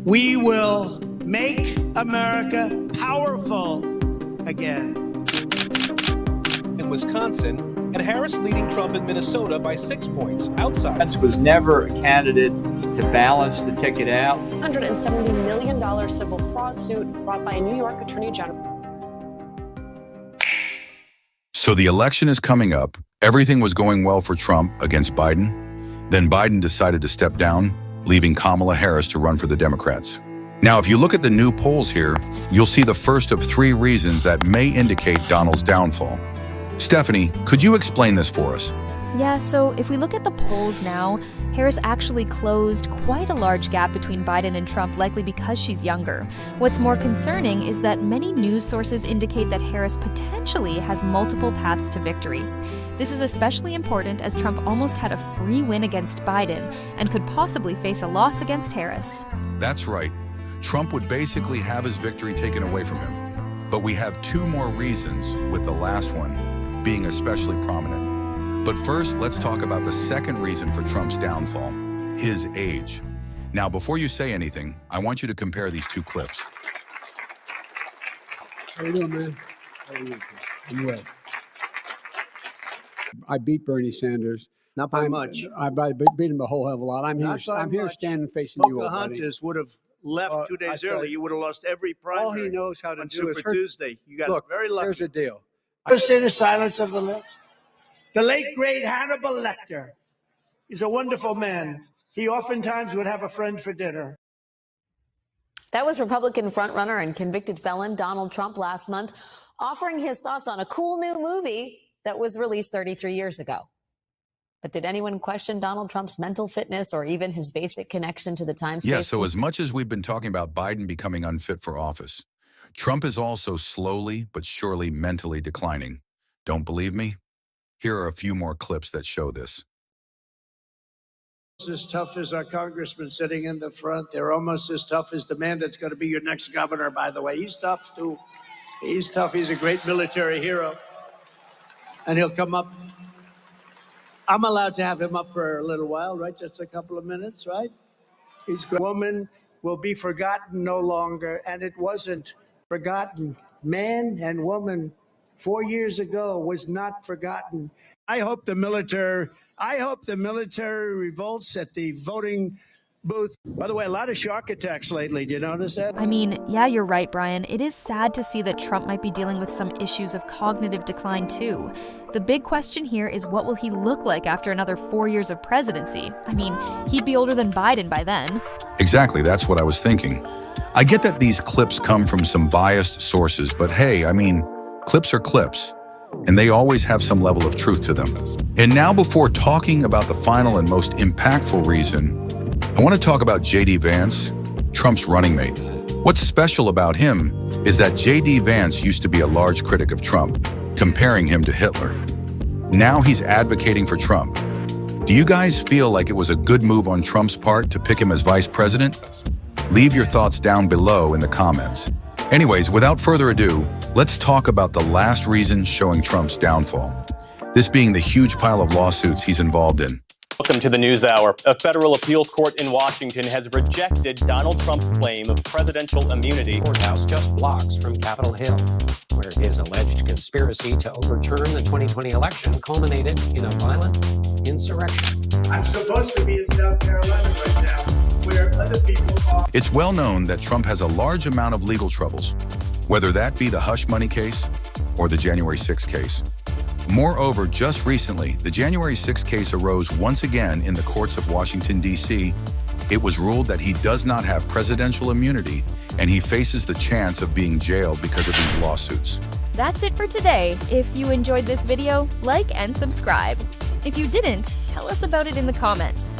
We will make America powerful again. In Wisconsin, and Harris leading Trump in Minnesota by 6 points outside. Pence was never a candidate to balance the ticket out. $170 million civil fraud suit brought by a New York attorney general. So the election is coming up. Everything was going well for Trump against Biden. Then Biden decided to step down, leaving Kamala Harris to run for the Democrats. Now, if you look at the new polls here, you'll see the first of 3 reasons that may indicate Donald's downfall. Stephanie, could you explain this for us? Yeah, so if we look at the polls now, Harris actually closed quite a large gap between Biden and Trump, likely because she's younger. What's more concerning is that many news sources indicate that Harris potentially has multiple paths to victory. This is especially important as Trump almost had a free win against Biden and could possibly face a loss against Harris. That's right. Trump would basically have his victory taken away from him. But we have 2 more reasons, with the last one being especially prominent. But first, let's talk about the second reason for Trump's downfall, his age. Now, before you say anything, I want you to compare these 2 clips. How you doing, man? How are you? I'm well. I beat Bernie Sanders. Not by much. I beat him a whole hell of a lot. I'm here standing facing you, old buddy. Pocahontas would have left 2 days early. You would have lost every primary. All he knows how to on do is Super Tuesday. You got look, very lucky. here's the deal. Ever say the silence of the lips? The late, great Hannibal Lecter is a wonderful man. He oftentimes would have a friend for dinner. That was Republican frontrunner and convicted felon Donald Trump last month, offering his thoughts on a cool new movie that was released 33 years ago. But did anyone question Donald Trump's mental fitness or even his basic connection to the time-space? Yeah, so as much as we've been talking about Biden becoming unfit for office, Trump is also slowly but surely mentally declining. Don't believe me? Here are a few more clips that show this. As tough as our congressman sitting in the front. They're almost as tough as the man that's going to be your next governor, by the way. He's tough, too. He's tough. He's a great military hero. And he'll come up. I'm allowed to have him up for a little while, right? Just a couple of minutes, right? He's great. Woman will be forgotten no longer, and it wasn't forgotten. Man and woman 4 years ago was not forgotten. I hope the military revolts at the voting booth. By the way, a lot of shark attacks lately. Do you notice that? I mean, yeah, you're right, Brian. It is sad to see that Trump might be dealing with some issues of cognitive decline, too. The big question here is, what will he look like after another 4 years of presidency? I mean, he'd be older than Biden by then. Exactly, that's what I was thinking. I get that these clips come from some biased sources, but hey, I mean, clips are clips, and they always have some level of truth to them. And now, before talking about the final and most impactful reason, I want to talk about J.D. Vance, Trump's running mate. What's special about him is that J.D. Vance used to be a large critic of Trump, comparing him to Hitler. Now he's advocating for Trump. Do you guys feel like it was a good move on Trump's part to pick him as vice president? Leave your thoughts down below in the comments. Anyways, without further ado, let's talk about the last reason showing Trump's downfall. This being the huge pile of lawsuits he's involved in. Welcome to the NewsHour. A federal appeals court in Washington has rejected Donald Trump's claim of presidential immunity. Courthouse just blocks from Capitol Hill, where his alleged conspiracy to overturn the 2020 election culminated in a violent insurrection. I'm supposed to be in South Carolina right now, where other people are. It's well known that Trump has a large amount of legal troubles, whether that be the hush money case or the January 6th case. Moreover, just recently, the January 6th case arose once again in the courts of Washington, D.C. It was ruled that he does not have presidential immunity, and he faces the chance of being jailed because of these lawsuits. That's it for today. If you enjoyed this video, like and subscribe. If you didn't, tell us about it in the comments.